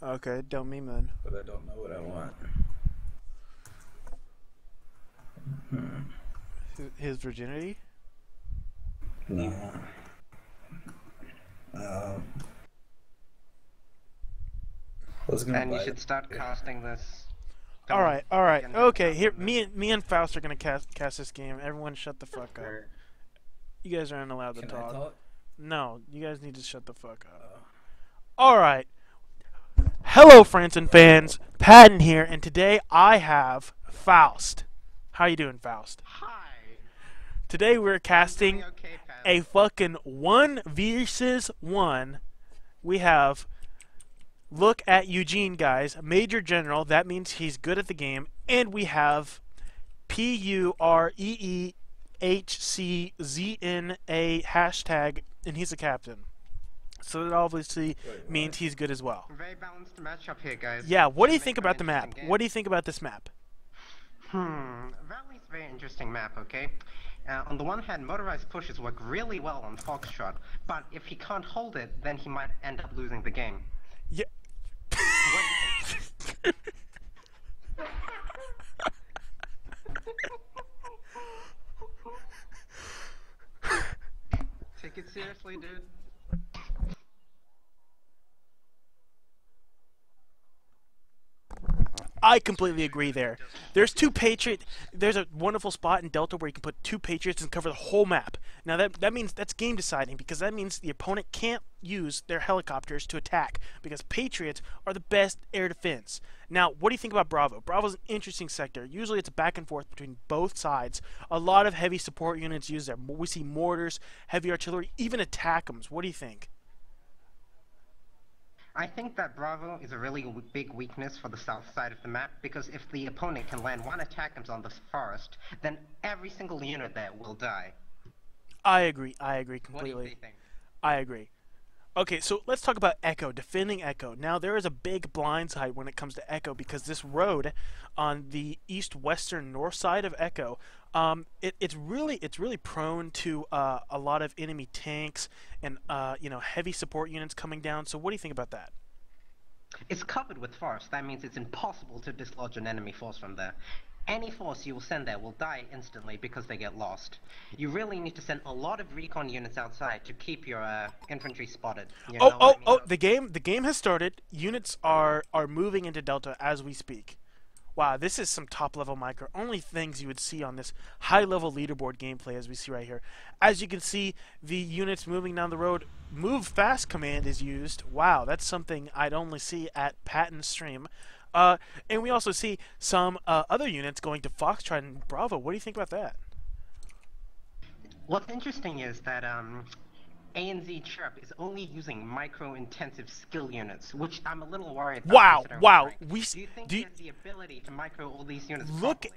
Okay, don't me moon. But I don't know what I want. His virginity? No. I was gonna And you buy should it. start casting this. All right. Okay, here, me. me and Faust are gonna cast this game. Everyone, shut the fuck up. You guys aren't allowed to Can talk. I talk? No, you guys need to shut the fuck up. All right. Hello, friends and fans. Patton here, and today I have Faust. How you doing, Faust? Hi. Today we're casting Okay, Pat. a fucking 1v1. We have look at Eugene, guys. Major General. That means he's good at the game. And we have PUREEHCZNA hashtag, and he's a captain. So that obviously means he's good as well. Very balanced matchup here, guys. Yeah, what do you Should think make about an the map? interesting game. What do you think about this map? Valley's a very interesting map, okay? On the one hand, motorized pushes work really well on Foxtrot, but if he can't hold it, then he might end up losing the game. Yeah. What do you think? Take it seriously, dude. I completely agree there. There's there's a wonderful spot in Delta where you can put two Patriots and cover the whole map. Now that means that's game deciding, because that means the opponent can't use their helicopters to attack, because Patriots are the best air defense. Now, what do you think about Bravo? Bravo's an interesting sector. Usually it's a back and forth between both sides. A lot of heavy support units used there. We see mortars, heavy artillery, even attackums. What do you think? I think that Bravo is a really big weakness for the south side of the map, because if the opponent can land one attack on the forest, then every single unit there will die. I agree completely. What do you think? I agree. Okay, so let's talk about Echo, defending Echo. Now, there is a big blindside when it comes to Echo, because this road on the east-western north side of Echo, it's really prone to a lot of enemy tanks and heavy support units coming down. So what do you think about that? It's covered with forest. That means it's impossible to dislodge an enemy force from there. Any force you will send there will die instantly because they get lost. You really need to send a lot of recon units outside to keep your infantry spotted. You know what I mean? The game has started. Units are moving into Delta as we speak. Wow, this is some top level micro. Only things you would see on this high level leaderboard gameplay, as we see right here. As you can see, the units moving down the road. Move fast command is used. Wow, that's something I'd only see at Patton's stream. And we also see some other units going to Foxtrot and Bravo. What do you think about that? What's interesting is that ANZ Chirp is only using micro-intensive skill units, which I'm a little worried about. Wow. Do you think he has the ability to micro all these units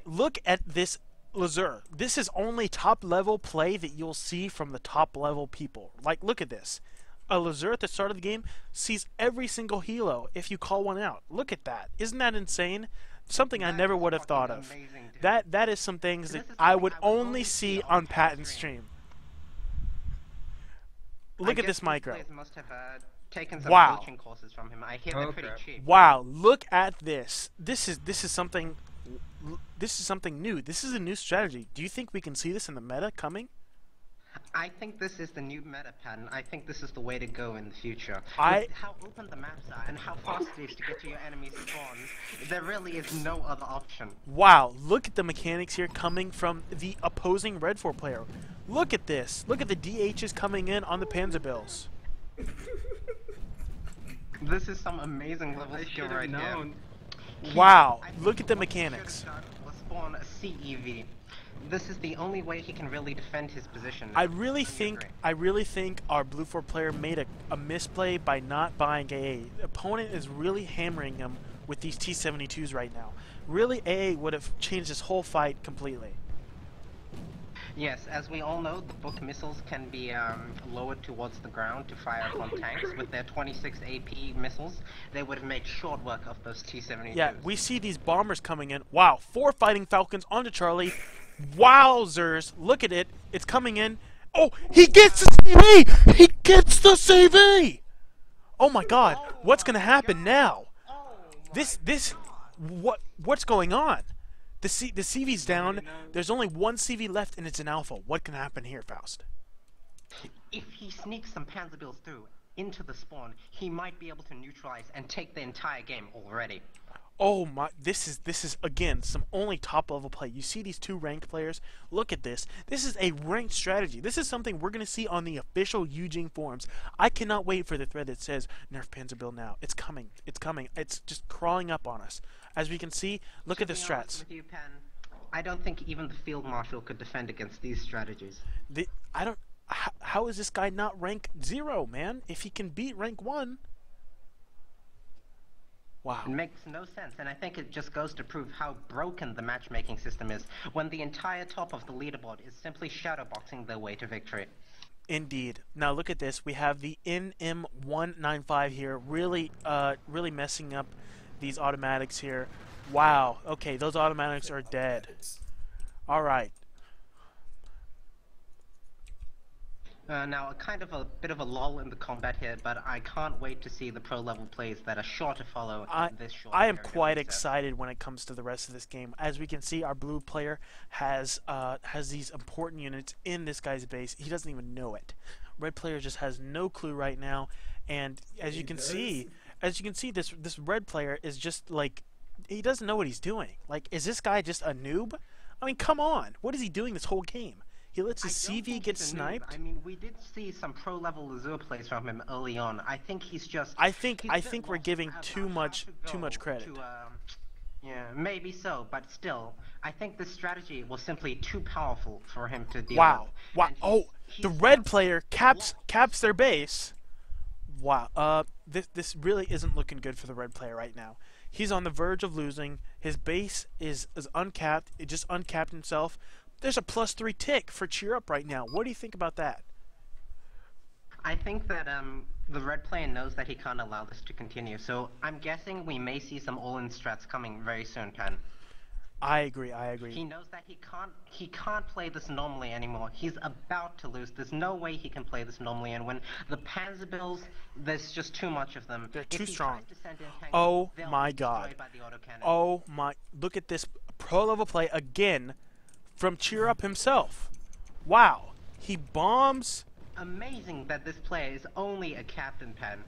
Look at this Lazur. This is only top level play that you'll see from the top level people. Like, look at this. A Lazur at the start of the game sees every single helo if you call one out. Look at that. Isn't that insane? Something I never would have thought of. Amazing, That is some things that I would only see on Patton's stream. Look at this micro. Players must have taken some Wow. coaching courses from him. I hear they're pretty cheap. Wow, look at this. This is something new. This is a new strategy. Do you think we can see this in the meta coming? I think this is the new meta pattern. I think this is the way to go in the future. I- With how open the maps are and how fast it is to get to your enemy's spawns, there really is no other option. Wow, look at the mechanics here coming from the opposing Red 4 player. Look at this. Look at the DHs coming in on the Panzerbills. This is some amazing level skill right here. Wow, I look think at the what he should mechanics. have done was spawn a CEV. This is the only way he can really defend his position. I really think our Blue 4 player made a misplay by not buying AA. The opponent is really hammering him with these T-72s right now. Really, AA would have changed this whole fight completely. Yes, as we all know, the book missiles can be lowered towards the ground to fire upon tanks. With their 26 AP missiles, they would have made short work of those T-72s. Yeah, we see these bombers coming in. Wow, 4 fighting Falcons onto Charlie. Wowzers, look at it. It's coming in. Oh, he gets the CV! He gets the CV! Oh my god, what's going to happen now? What's going on? The CV's down. There's only one CV left, and it's an alpha. What can happen here, Faust? If he sneaks some Panzerbills through into the spawn, he might be able to neutralize and take the entire game already. Oh my! This is again some only top level play. You see these two ranked players. Look at this. This is a ranked strategy. This is something we're gonna see on the official Eugene forums. I cannot wait for the thread that says nerf Panzerbill now. It's coming. It's coming. It's just crawling up on us. As we can see, look at the strats. With you, Pen, I don't think even the field marshal could defend against these strategies. How is this guy not rank 0, man? If he can beat rank 1. Wow. It makes no sense, and I think it just goes to prove how broken the matchmaking system is when the entire top of the leaderboard is simply shadowboxing their way to victory. Indeed. Now look at this. We have the NM195 here, really messing up these automatics here. Wow. Okay, those automatics are dead. All right. Now, kind of a bit of a lull in the combat here, but I can't wait to see the pro-level plays that are sure to follow this short I am period of quite reset. excited when it comes to the rest of this game. As we can see, our blue player has these important units in this guy's base. He doesn't even know it. Red player just has no clue right now, and as you can see, this red player is just like, he doesn't know what he's doing. Like, is this guy just a noob? I mean, come on. What is he doing this whole game? He lets his CV get sniped. I mean, we did see some pro-level Azure plays from him early on. I think he's just. I think we're giving too much credit. Yeah, maybe so, but still, I think this strategy was simply too powerful for him to deal Wow! with. Wow! And Oh, the red player caps their base. Wow. This really isn't looking good for the red player right now. He's on the verge of losing. His base is uncapped. It just uncapped himself. There's a +3 tick for cheer up right now. What do you think about that? I think that the red player knows that he can't allow this to continue, so I'm guessing we may see some all-in strats coming very soon, Pen. I agree. He knows that he can't play this normally anymore. He's about to lose. There's no way he can play this normally, and when the Panzerbills, there's just too much of them. They're If too he strong. tries to send in tanks, Oh they'll my be god. destroyed by the autocannon. Oh my, look at this pro level play again from Cheer Up himself. Wow. He bombs. Amazing that this player is only a captain, Pen.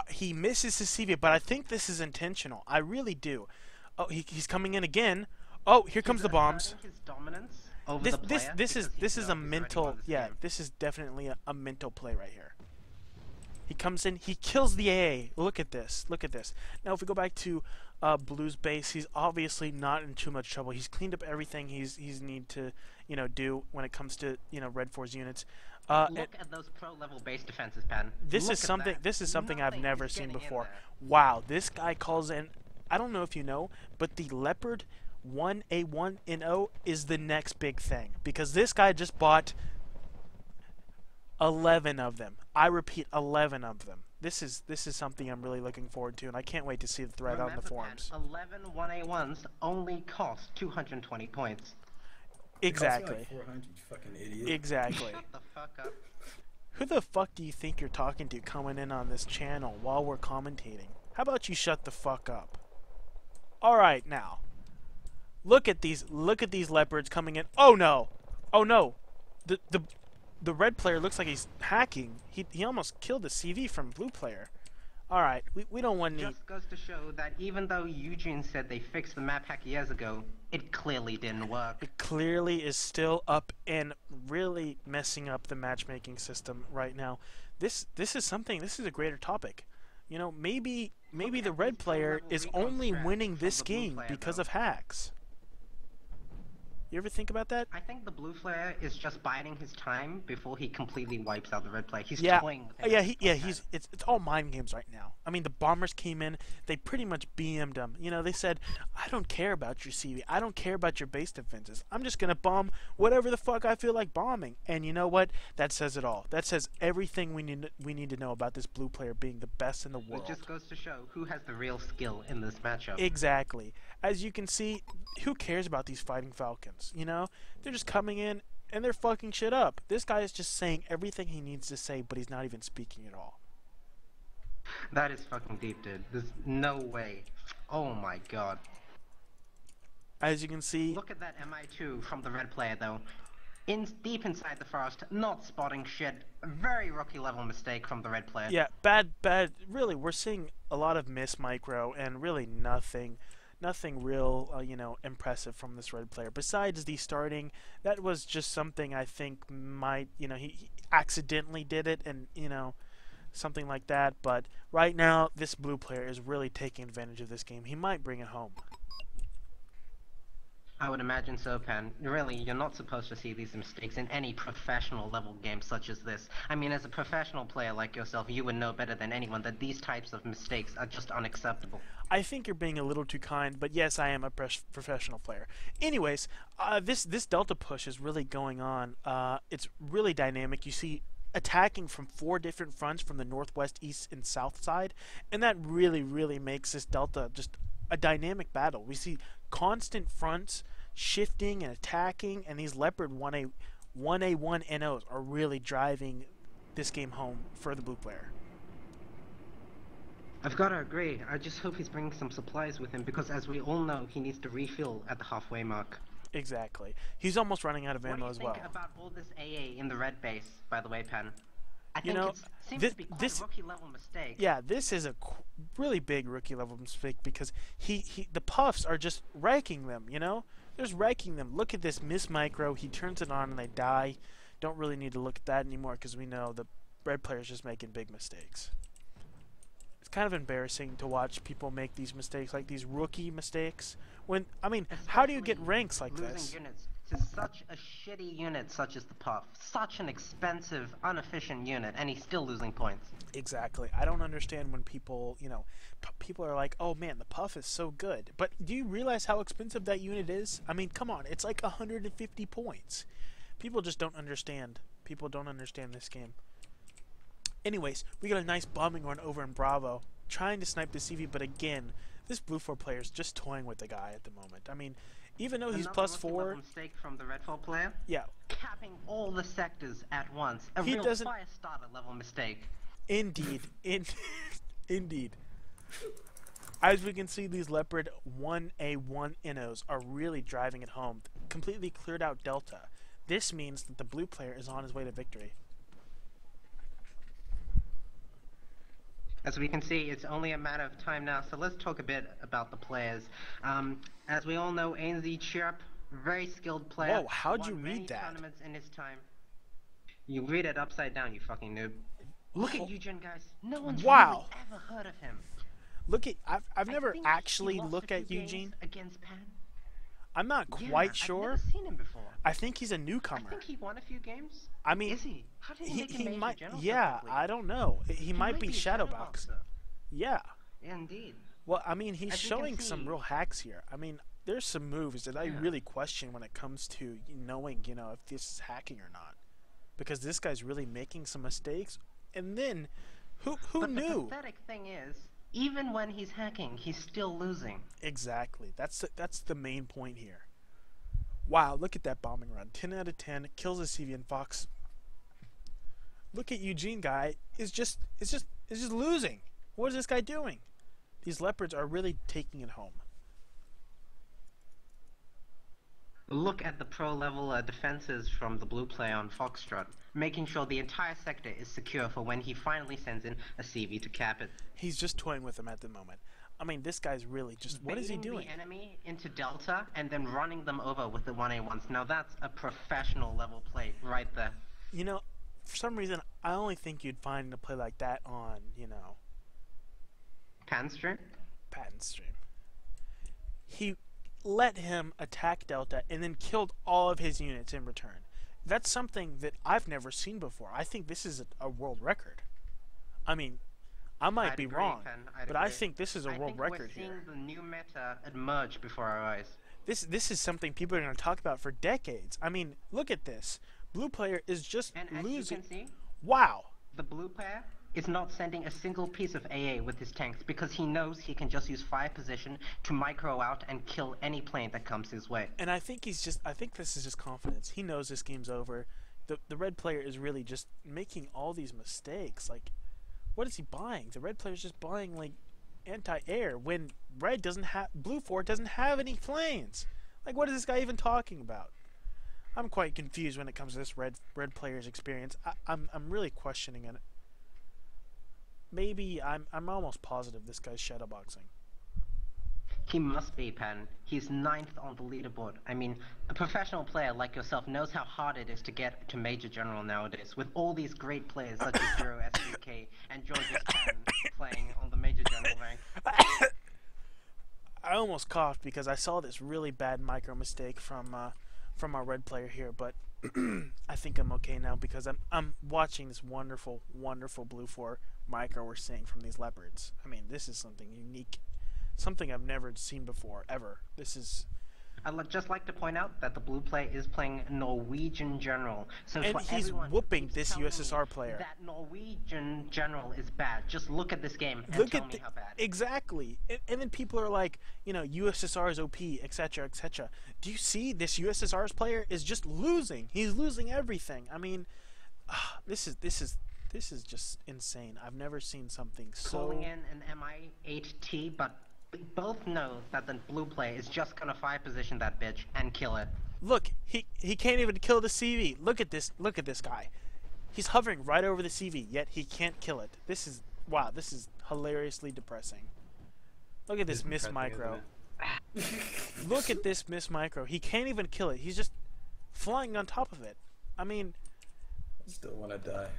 He misses his CV, but I think this is intentional. I really do. Oh, he's coming in again. Oh, here comes the bombs. His dominance over the player This is because he a knows he's already mental, won this yeah, game. this is definitely a mental play right here. He comes in, he kills the AA. Look at this. Look at this. Now if we go back to Blue's base, he's obviously not in too much trouble. He's cleaned up everything he's need to, do when it comes to, Red 4's units. Look at those pro-level base defenses, Pen. This Look is at something that. this is something I've Nothing never is seen getting in before. there. Wow, this guy calls in, I don't know if you know, but the Leopard 1A1NO is the next big thing, because this guy just bought 11 of them. I repeat, 11 of them. This is something I'm really looking forward to, and I can't wait to see the thread out in the forums. 11 1A1s only cost 220 points. Exactly. Like 400, you fucking idiot. Exactly. Shut the fuck up. Who the fuck do you think you're talking to coming in on this channel while we're commentating? How about you shut the fuck up? Alright, now. Look at these leopards coming in. Oh no! Oh no! The red player looks like he's hacking. He almost killed the CV from blue player. Alright, we don't want any... Just goes to show that even though Eugene said they fixed the map hack years ago, it clearly didn't work. It clearly is still up and really messing up the matchmaking system right now. This is a greater topic. Maybe the red player is only winning this game because of hacks. You ever think about that? I think the blue player is just biding his time before he completely wipes out the red player. He's Yeah, toying with him. it's all mind games right now. I mean, the bombers came in, they pretty much BM'd him. They said, I don't care about your CV, I don't care about your base defenses. I'm just gonna bomb whatever the fuck I feel like bombing. And you know what? That says it all. That says everything we need to know about this blue player being the best in the world. It just goes to show who has the real skill in this matchup. Exactly. As you can see, who cares about these fighting falcons? They're just coming in and they're fucking shit up. This guy is just saying everything he needs to say, but he's not even speaking at all. That is fucking deep, dude. There's no way. Oh my god. As you can see, Look at that MI2 from the red player, though. Deep inside the forest, not spotting shit. A very rookie level mistake from the red player. yeah, bad. Really, we're seeing a lot of miss micro and really nothing real, impressive from this red player. Besides the starting, that was just something I think might, he accidentally did it, and something like that. But right now, this blue player is really taking advantage of this game. He might bring it home. I would imagine so, Pan. Really, you're not supposed to see these mistakes in any professional level game such as this. I mean, as a professional player like yourself, you would know better than anyone that these types of mistakes are just unacceptable. I think you're being a little too kind, but yes, I am a professional player. Anyways, this Delta push is really going on. It's really dynamic. You see attacking from 4 different fronts from the northwest, east, and south side, and that really makes this Delta just a dynamic battle. We see constant fronts shifting and attacking, and these Leopard 1A1 NOs are really driving this game home for the blue player. I've got to agree. I just hope he's bringing some supplies with him because, as we all know, he needs to refill at the halfway mark. Exactly. He's almost running out of ammo as well. What do you think about all this AA in the red base, by the way, Pan? I think know, it seems to be quite a rookie level mistake. Yeah, this is a really big rookie level mistake because the puffs are just wrecking them, They're just wrecking them. Look at this miss micro. He turns it on and they die. Don't really need to look at that anymore because we know the red player's just making big mistakes. It's kind of embarrassing to watch people make these mistakes, like these rookie mistakes. When, I mean, how do you get ranks like this? Units to such a shitty unit such as the Puff. Such an expensive, inefficient unit, and he's still losing points. Exactly. I don't understand when people, people are like, oh man, the Puff is so good. But do you realize how expensive that unit is? I mean, come on, it's like 150 points. People just don't understand. People don't understand this game. Anyways, we got a nice bombing run over in Bravo, trying to snipe the CV, but again, this Blue 4 player is just toying with the guy at the moment. I mean, even though he's +4... mistake from the Red 4 player? Yeah. Capping all the sectors at once. A real fire starter level mistake. Indeed. Indeed. As we can see, these Leopard 1A1 NOs are really driving it home. Completely cleared out Delta. This means that the blue player is on his way to victory. As we can see, it's only a matter of time now, so let's talk a bit about the players. As we all know, ANZ Chirp, very skilled player. Whoa, how'd you read that? Tournaments in his time. You read it upside down, you fucking noob. Look at Eugen, guys. No one's really ever heard of him. Look at, I've never actually looked at Eugene. Against Pan. I'm not quite sure. I've never seen him before. I think he's a newcomer. I think he won a few games. I mean, is he? How did he make a major might. general so Yeah, quickly? I don't know. He might be a Shadowbox. Yeah. Indeed. Well, I mean, he's As we can showing some see- real hacks here. I mean, there's some moves that I really question when it comes to knowing, if this is hacking or not, because this guy's really making some mistakes. And then, who But knew? the pathetic thing is, even when he's hacking, he's still losing. Exactly. That's the main point here. Wow, look at that bombing run. 10 out of 10 kills a CV, and Fox. Look at Eugene guy is just losing. What is this guy doing? These Leopards are really taking it home. Look at the pro level defenses from the blue player on Foxtrot, making sure the entire sector is secure for when he finally sends in a CV to cap it. He's just toying with them at the moment. I mean, this guy's really just, what is he doing? The enemy into Delta and then running them over with the 1A1s. Now that's a professional level play right there. For some reason, I only think you'd find a play like that on, Panstream? Patton stream. He let him attack Delta and then killed all of his units in return. That's something that I've never seen before. I think this is a world record. I mean, I might be wrong, but I think this is a world record here. I think we're seeing the new meta emerge before our eyes. This is something people are going to talk about for decades. I mean, look at this. Blue player is just And as losing. you can see, Wow. the blue player is not sending a single piece of AA with his tanks because he knows he can just use fire position to micro out and kill any plane that comes his way. And I think I think this is just confidence. He knows this game's over. The red player is really just making all these mistakes. Like, What is he buying? The red player's just buying like anti-air when blue 4 doesn't have any planes. Like, what is this guy even talking about? I'm quite confused when it comes to this red player's experience. I'm really questioning it. Maybe I'm almost positive this guy's shadowboxing. He must be, Pen. He's 9th on the leaderboard. I mean, a professional player like yourself knows how hard it is to get to Major General nowadays, with all these great players such as Zero SBK and George's Pen playing on the Major General rank. I almost coughed because I saw this really bad micro mistake from our red player here, but I think I'm okay now because I'm watching this wonderful blue 4 micro we're seeing from these leopards. I mean, this is something unique. Something I've never seen before, ever. This is... I'd just like to point out that the blue player is playing Norwegian General. So and he's whooping this USSR player. That Norwegian General is bad. Just look at this game and tell me how bad. Exactly. And then people are like, you know, USSR is OP, etc., etc. Do you see this USSR's player is just losing? He's losing everything. I mean, this is just insane. I've never seen something so... Calling in an MI8T, but we both know that the blue player is just gonna fire position that bitch and kill it. Look, he can't even kill the CV. Look at this guy. He's hovering right over the CV, yet he can't kill it. This is... Wow, this is hilariously depressing. Look at this miss micro. Look at this miss micro. He can't even kill it. He's just flying on top of it. I mean... I still want to die.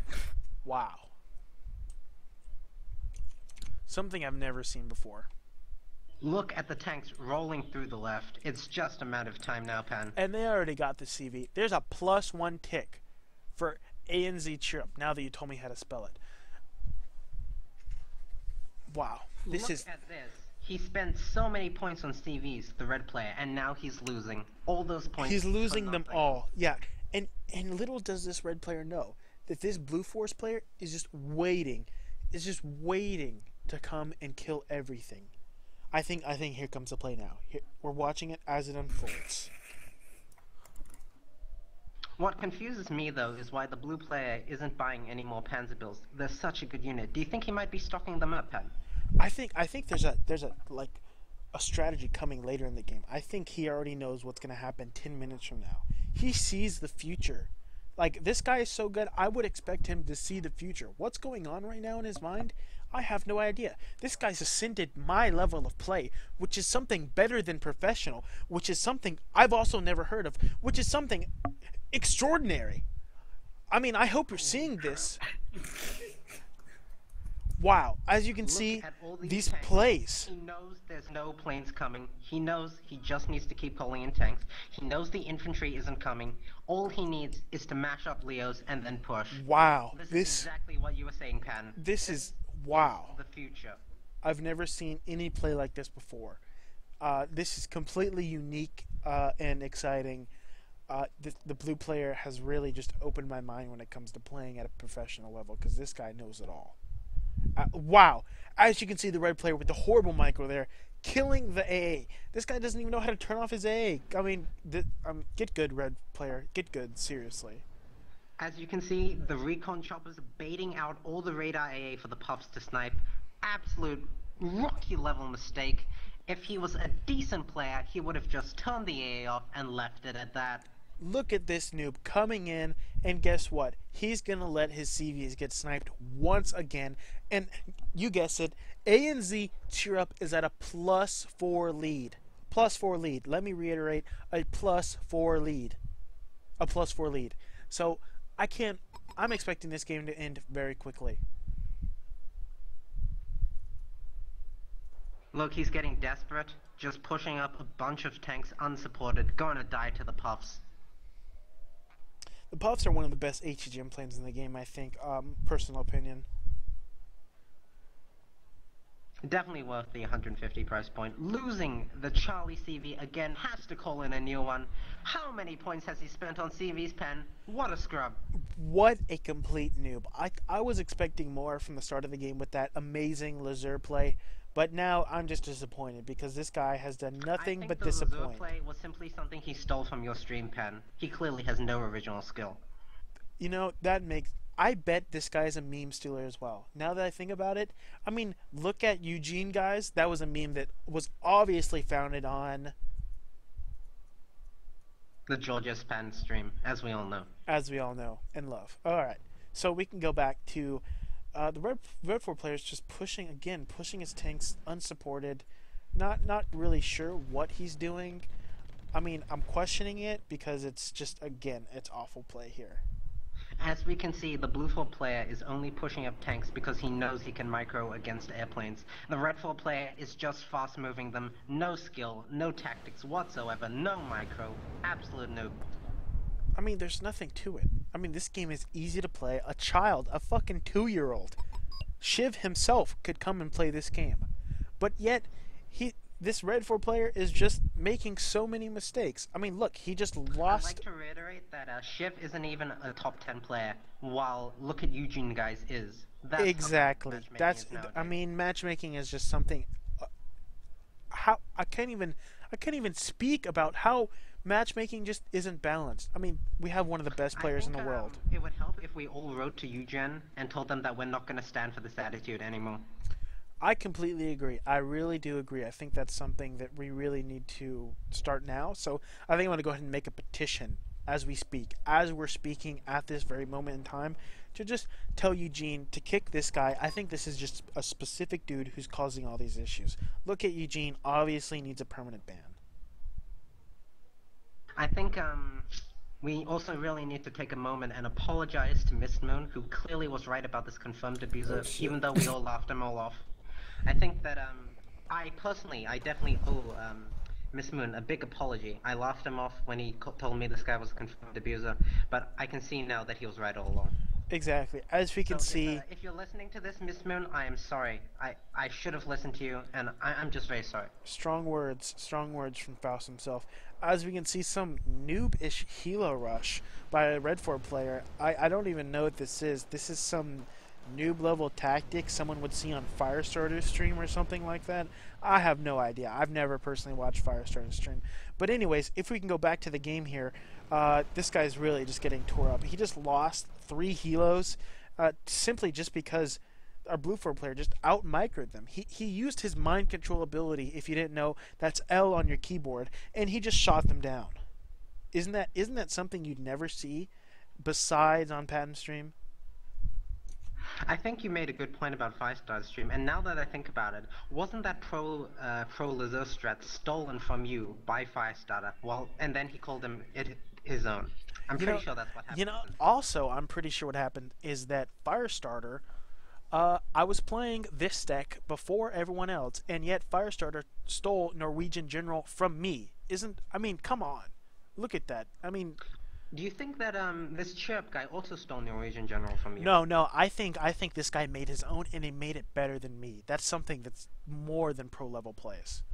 Wow. Something I've never seen before. Look at the tanks rolling through the left. It's just a matter of time now, Pan. And they already got the CV. There's a +1 tick for ANZ cheer up, now that you told me how to spell it. Wow. Look at this. He spent so many points on CVs, the red player, and now he's losing. All those points. He's losing them all. Yeah. And little does this red player know that this blue force player is just waiting to come and kill everything. I think here comes the play now. Here, we're watching it as it unfolds. What confuses me though is why the blue player isn't buying any more Panzer-Bills. They're such a good unit. Do you think he might be stocking them up, Pan? I think there's a strategy coming later in the game. I think he already knows what's gonna happen 10 minutes from now. He sees the future. Like, this guy is so good, I would expect him to see the future. What's going on right now in his mind? I have no idea. This guy's ascended my level of play, which is something better than professional, which is something I've also never heard of, which is something extraordinary. I mean, I hope you're seeing this. Wow, as you can see, these plays. He knows there's no planes coming. He knows he just needs to keep calling in tanks. He knows the infantry isn't coming. All he needs is to mash up Leos and then push. Wow, this is exactly what you were saying, Pan. This is wow. The future. I've never seen any play like this before. This is completely unique and exciting. The blue player has really just opened my mind when it comes to playing at a professional level, because this guy knows it all. Wow. As you can see, the red player with the horrible micro there, killing the AA. This guy doesn't even know how to turn off his AA. I mean, get good, red player. Get good, seriously. As you can see, the recon choppers baiting out all the radar AA for the puffs to snipe. Absolute rookie level mistake. If he was a decent player, he would have just turned the AA off and left it at that. Look at this noob coming in, and guess what? He's going to let his CVs get sniped once again. And you guess it, ANZ cheer up is at a +4 lead. +4 lead. Let me reiterate, a +4 lead. A +4 lead. So I'm expecting this game to end very quickly. Look, he's getting desperate, just pushing up a bunch of tanks unsupported, going to die to the puffs. The Puffs are one of the best HEGM planes in the game, I think. Personal opinion. Definitely worth the 150 price point. Losing the Charlie CV again, has to call in a new one. How many points has he spent on CV's pen? What a scrub. What a complete noob. I was expecting more from the start of the game with that amazing Lazure play. But now I'm just disappointed because this guy has done nothing but disappoint. I think the Lazure play was simply something he stole from your stream, Pen. He clearly has no original skill. You know, that makes... I bet this guy's a meme stealer as well. Now that I think about it, I mean, look at Eugene, guys. That was a meme that was obviously founded on, The Georgia Span stream, as we all know. as we all know and love. All right, so we can go back to the red 4 players just pushing again, pushing his tanks unsupported. Not really sure what he's doing. I mean, I'm questioning it because it's just, again, it's awful play here. As we can see, the blue 4 player is only pushing up tanks because he knows he can micro against airplanes. The red 4 player is just fast moving them, no skill, no tactics whatsoever, no micro, absolute noob. I mean, there's nothing to it. I mean, this game is easy to play. A child, a fucking 2-year-old, Shiv himself could come and play this game. But yet, this red 4 player is just making so many mistakes. I mean, look, he just lost. I'd like to reiterate that Shiv isn't even a top 10 player, while look at Eugene guys is. That's Exactly. That's. nowadays. I mean, matchmaking is just something. How I can't even speak about how matchmaking just isn't balanced. I mean, we have one of the best players in the world. It would help if we all wrote to Eugene and told them that we're not going to stand for this attitude anymore. I completely agree. I really do agree. I think that's something that we really need to start now. So I think I'm going to go ahead and make a petition as we speak, as we're speaking at this very moment in time, to just tell Eugene to kick this guy. I think this is just a specific dude who's causing all these issues. Look at Eugene, obviously needs a permanent ban. I think we also really need to take a moment and apologize to Miss Moon, who clearly was right about this confirmed abuser, even though we all laughed him all off. I think that I definitely owe Miss Moon a big apology. I laughed him off when he told me this guy was a confirmed abuser, but I can see now that he was right all along. Exactly. As we can see, If you're listening to this, Miss Moon, I am sorry. I should have listened to you, and I'm just very sorry. strong words from Faust himself. As we can see, some noob-ish helo rush by a red 4 player. I don't even know what this is. This is some noob level tactic someone would see on Firestarter's stream or something like that. I have no idea. I've never personally watched Firestarter's stream. But anyways, if we can go back to the game here, this guy's really just getting tore up. He just lost 3 helos simply just because our blue 4 player just out-microed them. He used his mind control ability, if you didn't know, that's L on your keyboard, and he just shot them down. Isn't that something you'd never see besides on Patton stream? I think you made a good point about 5-star stream, and now that I think about it, wasn't that pro Laser strat stolen from you by 5-star? Well, and then he called it his own. I'm pretty sure that's what happened. Also, I'm pretty sure what happened is that Firestarter, I was playing this deck before everyone else, and yet Firestarter stole Norwegian General from me. I mean, come on. Look at that. I mean, do you think that this Chirp guy also stole Norwegian General from you? No. I think this guy made his own, and he made it better than me. That's something that's more than pro level plays.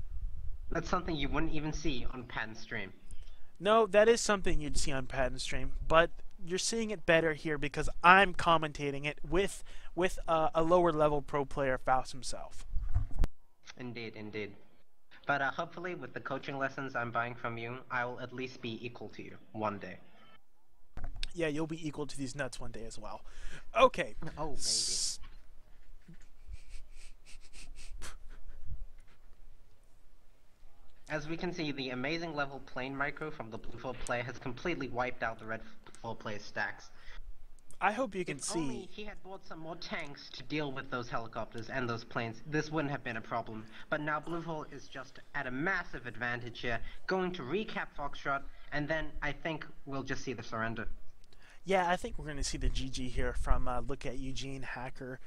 That's something you wouldn't even see on Patton stream. No, that is something you'd see on Patton stream, but you're seeing it better here because I'm commentating it with a lower level pro player, Faust himself. Indeed. But hopefully, with the coaching lessons I'm buying from you, I will at least be equal to you one day. Yeah, you'll be equal to these nuts one day as well. Okay. Oh, maybe. As we can see, the amazing level plane micro from the blue 4 player has completely wiped out the red 4 player's stacks. I hope you can If see. only he had bought some more tanks to deal with those helicopters and those planes, this wouldn't have been a problem. But now blue 4 is just at a massive advantage here, going to recap Foxtrot, and then I think we'll just see the surrender. Yeah, I think we're going to see the GG here from Look at Eugene Hacker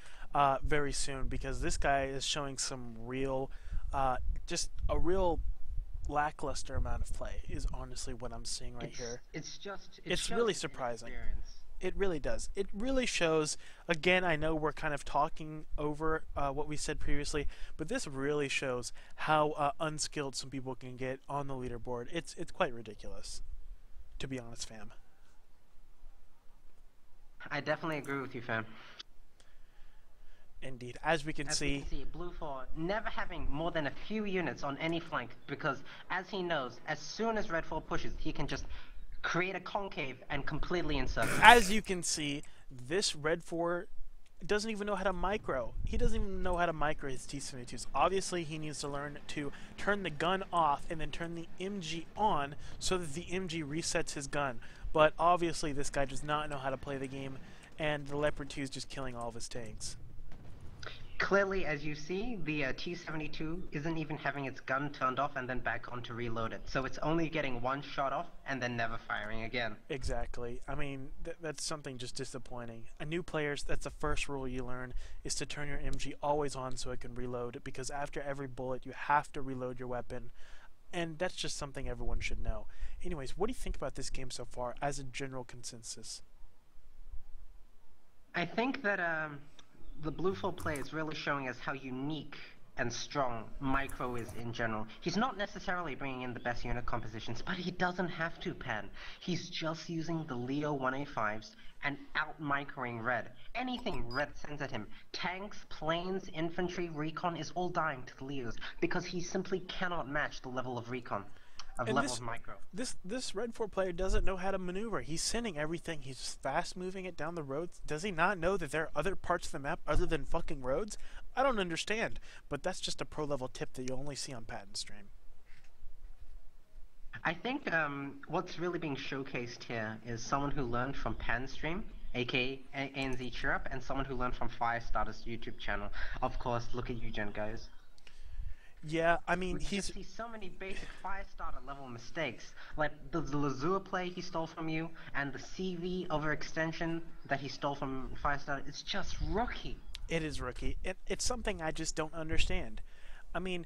very soon, because this guy is showing some real, just a real lackluster amount of play is honestly what I'm seeing right here. It's really surprising. It really does. It really shows, again, I know we're kind of talking over what we said previously, but this really shows how unskilled some people can get on the leaderboard. It's quite ridiculous, to be honest, fam. I definitely agree with you, fam. Indeed. As we can see, blue 4 never having more than a few units on any flank, because as he knows, as soon as red 4 pushes, he can just create a concave and completely encircle. as you can see, this Red 4 doesn't even know how to micro. He doesn't even know how to micro his T-72s. Obviously, he needs to learn to turn the gun off and then turn the MG on so that the MG resets his gun. But obviously, this guy does not know how to play the game, and the Leopard 2 is just killing all of his tanks. Clearly, as you see, the T-72 isn't even having its gun turned off and then back on to reload it. So it's only getting one shot off and then never firing again. Exactly. I mean, that's something just disappointing. A new player's, that's the first rule you learn, is to turn your MG always on so it can reload, because after every bullet, you have to reload your weapon. And that's just something everyone should know. Anyways, what do you think about this game so far as a general consensus? I think that the Blue 4 play is really showing us how unique and strong Micro is in general. He's not necessarily bringing in the best unit compositions, but he doesn't have to, Pan. He's just using the Leo 1A5s and out-microing Red. Anything Red sends at him, tanks, planes, infantry, recon, is all dying to the Leos, because he simply cannot match the level of recon. Of micro. This Red 4 player doesn't know how to maneuver. He's sending everything. He's fast moving it down the roads. Does he not know that there are other parts of the map other than fucking roads? I don't understand. But that's just a pro level tip that you only see on Patton stream. I think what's really being showcased here is someone who learned from Pan stream, aka ANZ Cheer Up, and someone who learned from Firestarter's YouTube channel. Of course, look at you, Gen guys. Yeah, I mean, We just see so many basic Firestarter level mistakes, like the Lazur play he stole from you, and the CV overextension that he stole from Firestarter. It's just rookie. It is rookie. It's something I just don't understand. I mean,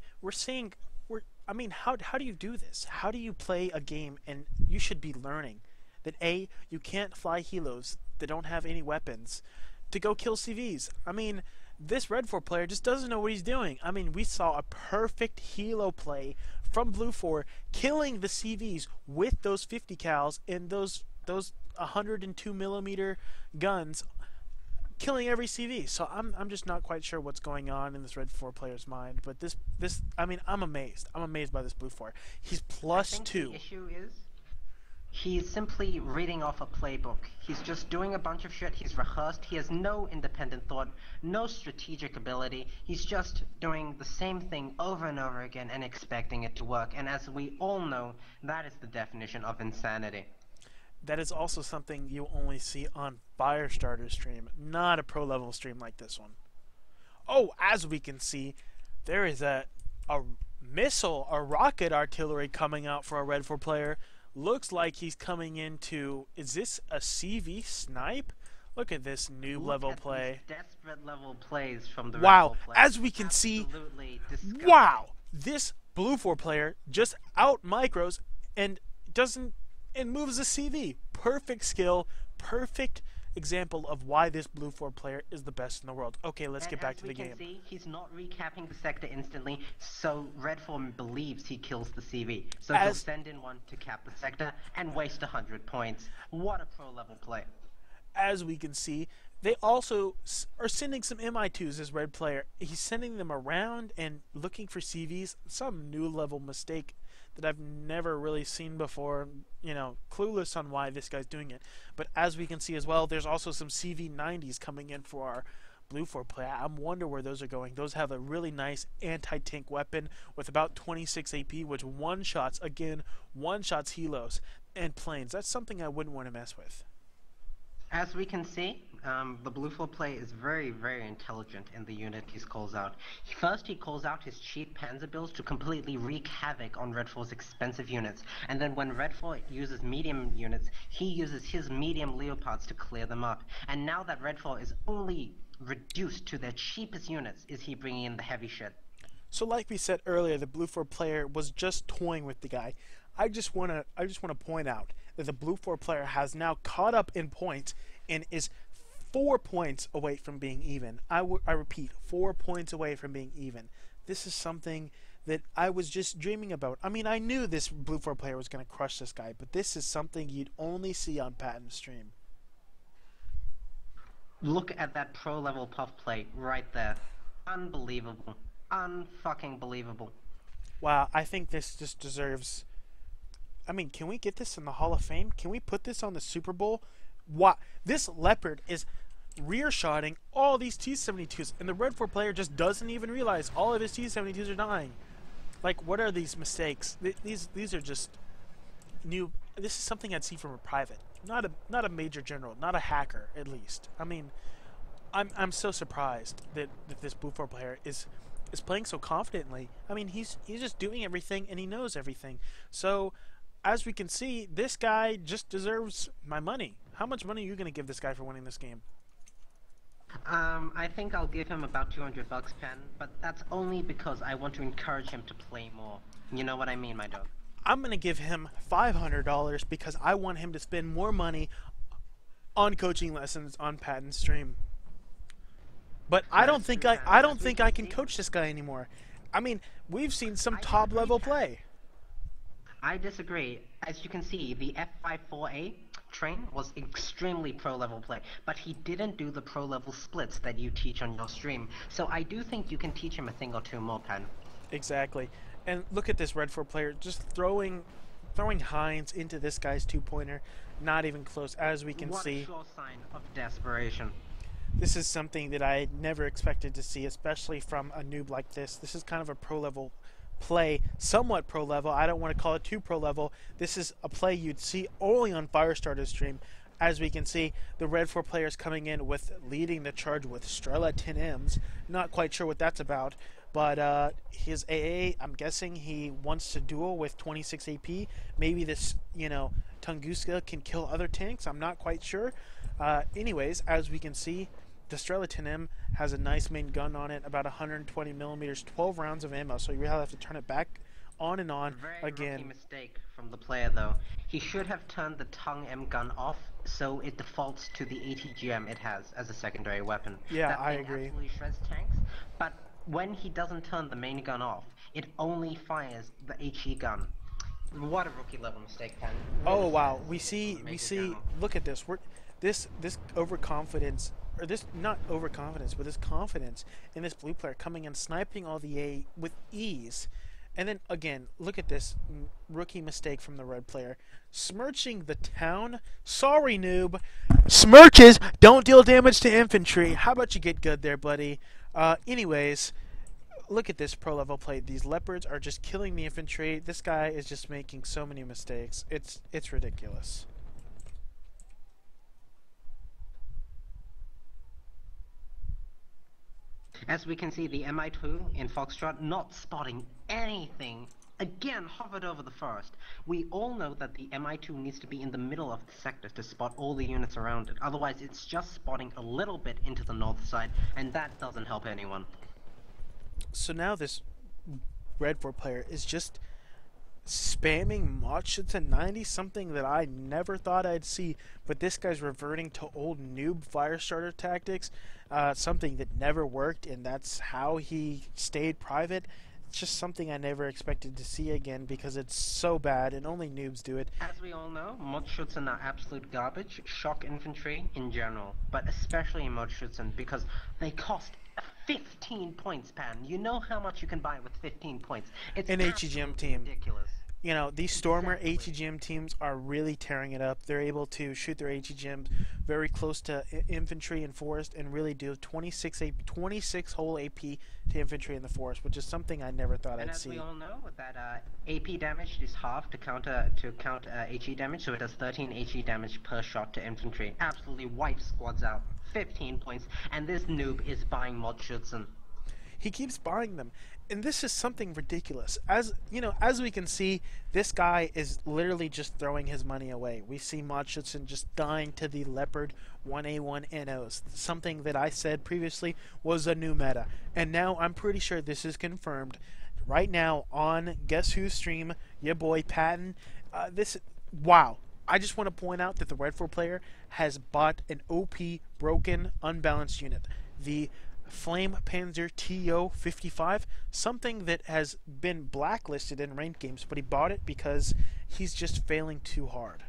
how do you do this? How do you play a game, and you should be learning that A, you can't fly helos that don't have any weapons to go kill CVs. I mean, this Red 4 player just doesn't know what he's doing. I mean, we saw a perfect helo play from Blue 4, killing the CVs with those 50 cals and those 102mm guns, killing every CV. So I'm just not quite sure what's going on in this Red 4 player's mind. But this I mean, I'm amazed. I'm amazed by this Blue 4. He's +2. The issue is he's simply reading off a playbook. He's just doing a bunch of shit. He's rehearsed. He has no independent thought, no strategic ability. He's just doing the same thing over and over again and expecting it to work. And as we all know, that is the definition of insanity. That is also something you only see on Firestarter's stream, not a pro level stream like this one. Oh, as we can see, there is a missile, a rocket artillery coming out for a Red 4 player. Looks like he's coming into... Is this a CV snipe? Look at this noob level play. Desperate level plays from the wow, Red 4 player. as we can see, Disgusting. wow, this Blue 4 player just out micros and moves a CV. Perfect skill, perfect example of why this Blue 4 player is the best in the world. Okay, let's get back to the game. As we can see, he's not recapping the sector instantly, so Red 4 believes he kills the CV. So he'll send in one to cap the sector and waste 100 points. What a pro level play. As we can see, they also are sending some MI2s as Red player. He's sending them around and looking for CVs. Some new level mistake that I've never really seen before. You know, clueless on why this guy's doing it. But as we can see as well, there's also some CV90s coming in for our Blue 4 player. I wonder where those are going. Those have a really nice anti-tank weapon with about 26 AP, which one-shots helos and planes. That's something I wouldn't want to mess with. As we can see, the Blue 4 play is very, very intelligent in the unit he calls out. First, he calls out his cheap Panzer builds to completely wreak havoc on Red 4's expensive units. And then when Red 4 uses medium units, he uses his medium Leopards to clear them up. And now that Red 4 is only reduced to their cheapest units, is he bringing in the heavy shit. So like we said earlier, the Blue 4 player was just toying with the guy. I just want to point out that the Blue 4 player has now caught up in points and is 4 points away from being even. I repeat, 4 points away from being even. This is something that I was just dreaming about. I mean, I knew this Blue 4 player was going to crush this guy, but this is something you'd only see on Patton's stream. Look at that pro level puff play right there. Unbelievable. Unfucking believable. Wow, I think this just deserves... I mean, can we get this in the Hall of Fame? Can we put this on the Super Bowl? What? This Leopard is rear-shotting all these T-72s, and the Red 4 player just doesn't even realize all of his T-72s are dying. Like, what are these mistakes? These are just new. This is something I'd see from a private, not a major general, not a hacker at least. I mean, I'm so surprised that this Blue 4 player is playing so confidently. I mean, he's just doing everything and he knows everything. So, as we can see, this guy just deserves my money. How much money are you going to give this guy for winning this game? I think I'll give him about 200 bucks, Pen, but that's only because I want to encourage him to play more. You know what I mean, my dog? I'm going to give him $500 because I want him to spend more money on coaching lessons on Patton's stream. But I don't think I can coach this guy anymore. I mean, we've seen some top level play. I disagree. As you can see, the F54A train was extremely pro-level play, but he didn't do the pro-level splits that you teach on your stream. So I do think you can teach him a thing or two more, Pen. Exactly. And look at this Red 4 player just throwing Hines into this guy's two-pointer. Not even close, as we can see. What sure sign of desperation. This is something that I never expected to see, especially from a noob like this. This is kind of a pro-level play, somewhat pro-level. I don't want to call it too pro-level. This is a play you'd see only on Firestarter's stream. As we can see, the Red 4 players coming in with leading the charge with Strela 10Ms. Not quite sure what that's about, but his AA, I'm guessing he wants to duel with 26 AP. Maybe this, Tunguska can kill other tanks. I'm not quite sure. Anyways, as we can see, the Strela 10M has a nice main gun on it, about 120 millimeters, 12 rounds of ammo, so you really have to turn it back on and on again. Very rookie mistake from the player, though. He should have turned the Tung M gun off, so it defaults to the ATGM it has as a secondary weapon. Yeah, that I thing agree. Absolutely shreds tanks, but when he doesn't turn the main gun off, it only fires the HE gun. What a rookie level mistake, Pen. Oh wow, we see. Look at this. This overconfidence, or this not overconfidence, but this confidence in this blue player coming and sniping all the A with ease. And then again, look at this rookie mistake from the red player, smirching the town. Sorry, noob. Smirches don't deal damage to infantry. How about you get good there, buddy? Anyways, look at this pro level play. These leopards are just killing the infantry. This guy is just making so many mistakes. It's ridiculous. As we can see, the MI2 in Foxtrot not spotting anything, again hovered over the forest. We all know that the MI2 needs to be in the middle of the sector to spot all the units around it. Otherwise, it's just spotting a little bit into the north side, and that doesn't help anyone. So now this red 4 player is just spamming Machita 90, something that I never thought I'd see, but this guy's reverting to old noob Firestarter tactics, something that never worked, and that's how he stayed private. It's just something I never expected to see again because it's so bad and only noobs do it. As we all know, Mordschützen are absolute garbage, shock infantry in general, but especially in Mordschützen because they cost 15 points, Pan. You know how much you can buy with 15 points. It's an HEGM team. Ridiculous. You know, these Stormer HEGM teams are really tearing it up. They're able to shoot their HEGMs very close to infantry and forest and really do 26 whole AP to infantry in the forest, which is something I never thought I'd see. And as we all know, that AP damage is half to count HE damage, so it does 13 HE damage per shot to infantry. Absolutely wipes squads out. 15 points, and this noob is buying Mordschützen. He keeps buying them, and this is something ridiculous. As you know, as we can see, this guy is literally just throwing his money away. We see Mordschützen just dying to the Leopard 1A1 NOs, something that I said previously was a new meta, and now I'm pretty sure this is confirmed right now on Guess Who's stream, your boy Patton. Wow. I just want to point out that the Red 4 player has bought an OP, broken, unbalanced unit. The Flame Panzer TO-55, something that has been blacklisted in ranked games, but he bought it because he's just failing too hard.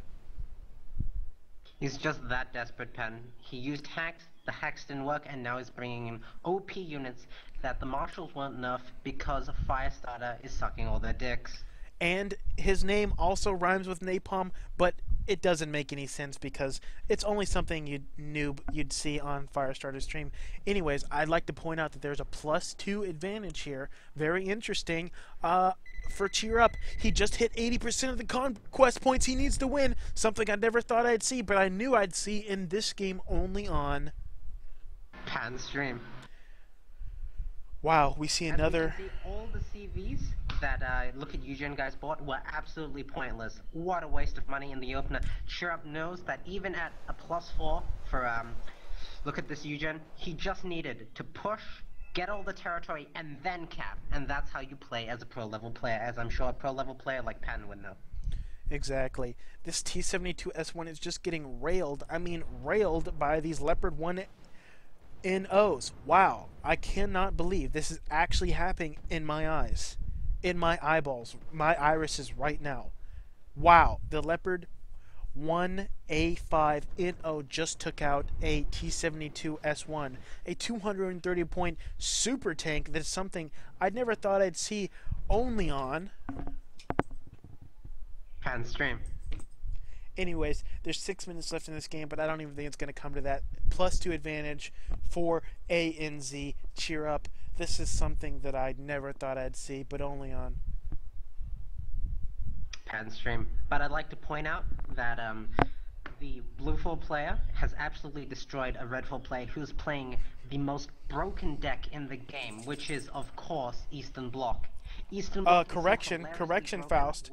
He's just that desperate, Pen. He used hacks, the hacks didn't work, and now he's bringing in OP units that the marshals won't nerf because Firestarter is sucking all their dicks. and his name also rhymes with napalm, but it doesn't make any sense because it's only something you'd see on Firestarter's stream. Anyways, I'd like to point out that there's a +2 advantage here. Very interesting. For Cheer Up, he just hit 80% of the conquest points he needs to win. Something I never thought I'd see, but I knew I'd see in this game only on Pan stream. Wow, we see another. As we can see, all the CVs that Look at Eugen guys bought were absolutely pointless. What a waste of money in the opener. Cheer Up knows that even at a +4 for Look at this Eugen, he just needed to push, get all the territory, and then cap. And that's how you play as a pro level player, as I'm sure a pro level player like Patton would know. Exactly. This T72S1 is just getting railed. I mean, railed by these Leopard 1 NOs. Wow, I cannot believe this is actually happening in my eyes, in my eyeballs, my irises right now. Wow, the Leopard 1A5 NO just took out a T72S1, a 230 point super tank. That's something I never thought I'd see only on Pan stream. Anyways, there's 6 minutes left in this game, but I don't even think it's going to come to that. +2 advantage for ANZ. Cheer Up. This is something that I never thought I'd see, but only on Pan stream. But I'd like to point out that the blue 4 player has absolutely destroyed a red 4 player who's playing the most broken deck in the game, which is, of course, Eastern Bloc. Correction, Faust.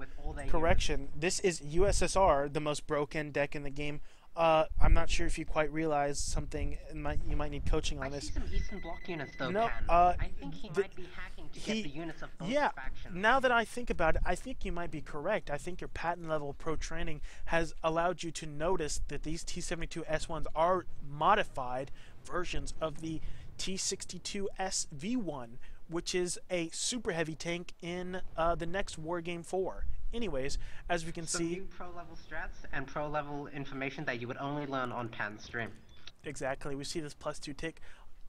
Correction. This is USSR, the most broken deck in the game. I'm not sure if you quite realize something. You might need coaching on this. I see some Eastern Bloc units though. No, I think he might be hacking to get the units of both factions. Now that I think about it, I think you might be correct. I think your Patton level pro training has allowed you to notice that these T72S1s are modified versions of the T62S V1, which is a super heavy tank in the next Wargame 4. Anyways, as we can see, new pro level strats and pro level information that you would only learn on Pan stream. Exactly. We see this +2 tick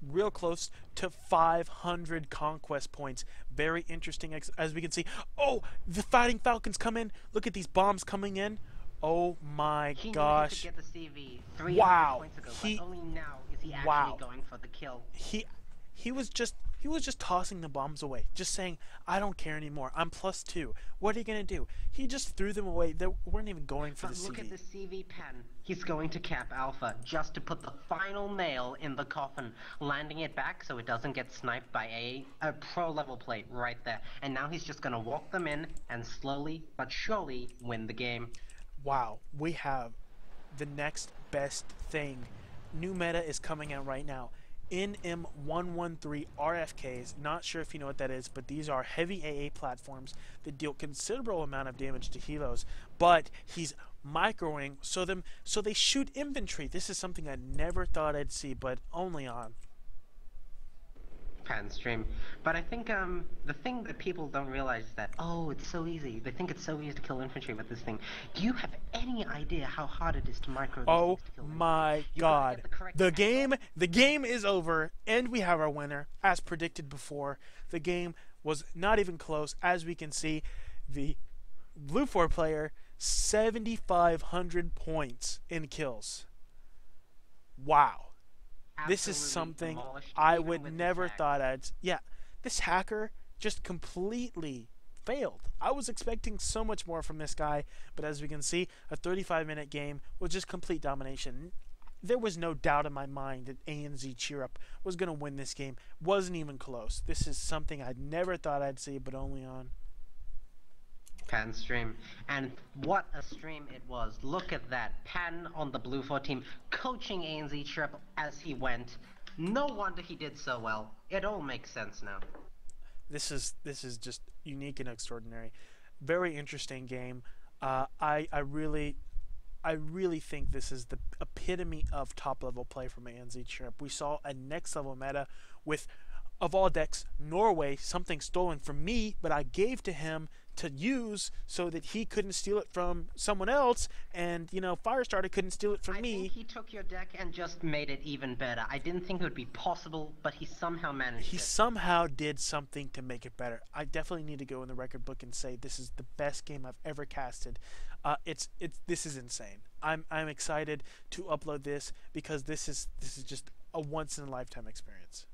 real close to 500 conquest points. Very interesting as we can see. Oh, the Fighting Falcons come in. Look at these bombs coming in. Oh my gosh. He needed to get the CV 300 wow. points ago, but only now is he actually going for the kill. He was just tossing the bombs away, just saying, I don't care anymore. I'm +2. What are you going to do? He just threw them away. They weren't even going for the CV. Look at the CV pen. He's going to cap Alpha just to put the final nail in the coffin, landing it back so it doesn't get sniped by a pro-level plate right there. And now he's just going to walk them in and slowly but surely win the game. Wow, we have the next best thing. New meta is coming out right now. NM113 RFKs, not sure if you know what that is, but these are heavy AA platforms that deal considerable amount of damage to helos, but he's microing so they shoot infantry. This is something I never thought I'd see, but only on Pan stream. But I think the thing that people don't realize is that, oh, it's so easy. They think it's so easy to kill infantry with this thing. Do you have any idea how hard it is to micro these oh things to kill my god. The game is over, and we have our winner. As predicted before, the game was not even close. As we can see, the blue 4 player 7,500 points in kills. Wow. This is something I would never thought I'd... Yeah, this hacker just completely failed. I was expecting so much more from this guy, but as we can see, a 35-minute game was just complete domination. There was no doubt in my mind that ANZ Cheer Up was going to win this game. Wasn't even close. This is something I never thought I'd see, but only on Pan stream. And what a stream it was. Look at that. Pan on the blue 4 team coaching ANZ Cheer Up as he went. No wonder he did so well. It all makes sense now. This is just unique and extraordinary. Very interesting game. I really think this is the epitome of top level play from ANZ Cheer Up. We saw a next level meta with, of all decks, Norway, something stolen from me, but I gave to him to use so that he couldn't steal it from someone else, and Firestarter couldn't steal it from I me. think he took your deck and just made it even better. I didn't think it would be possible, but he somehow managed He it. somehow did something to make it better. I definitely need to go in the record book and say this is the best game I've ever casted. This is insane. I'm excited to upload this because this is just a once in a lifetime experience.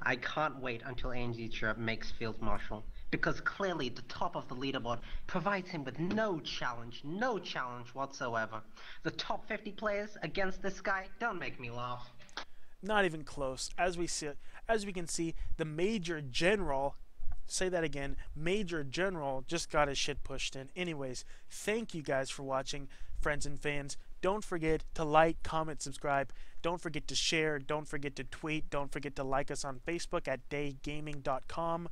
I can't wait until ANZ Chirp makes Field Marshal, because clearly the top of the leaderboard provides him with no challenge whatsoever. The top 50 players against this guy don't make me laugh. Not even close. As we can see, the Major General, say that again, Major General just got his shit pushed in. Anyways, thank you guys for watching, friends and fans. Don't forget to like, comment, subscribe. Don't forget to share. Don't forget to tweet. Don't forget to like us on Facebook at daygaming.com.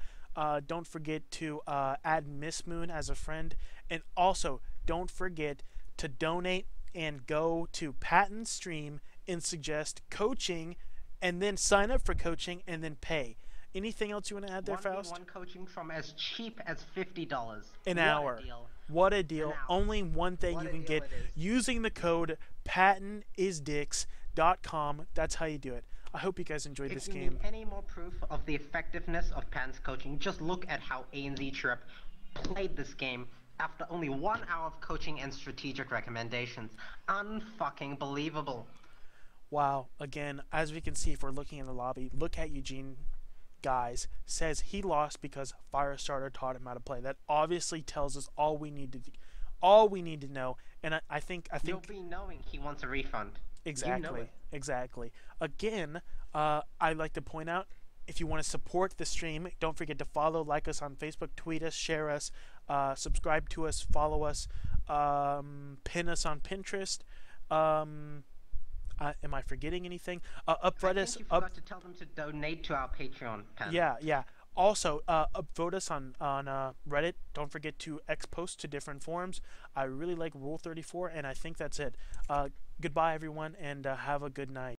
Don't forget to add Miss Moon as a friend. And also, don't forget to donate and go to Patton's stream and suggest coaching, and then sign up for coaching and then pay. Anything else you want to add there, Faust? One coaching from as cheap as $50 an hour. What a deal. Only one thing you can get using the code PattonIsDicks.com. That's how you do it. I hope you guys enjoyed this game. If you need any more proof of the effectiveness of Patton's coaching, just look at how ANZ Chirp played this game after only 1 hour of coaching and strategic recommendations. Unfucking believable. Wow. Again, as we can see if we're looking in the lobby, look at Eugene. Guys, says he lost because Firestarter taught him how to play. That obviously tells us all we need to know. And I think you'll be knowing he wants a refund. Exactly. You know it. Exactly. Again, I'd like to point out, if you want to support the stream, don't forget to follow, like us on Facebook, tweet us, share us, subscribe to us, follow us, pin us on Pinterest. Am I forgetting anything? Upvote us. You forgot to tell them to donate to our Patreon. Pan. Yeah. Also, upvote us on Reddit. Don't forget to post to different forums. I really like Rule 34, and I think that's it. Goodbye, everyone, and have a good night.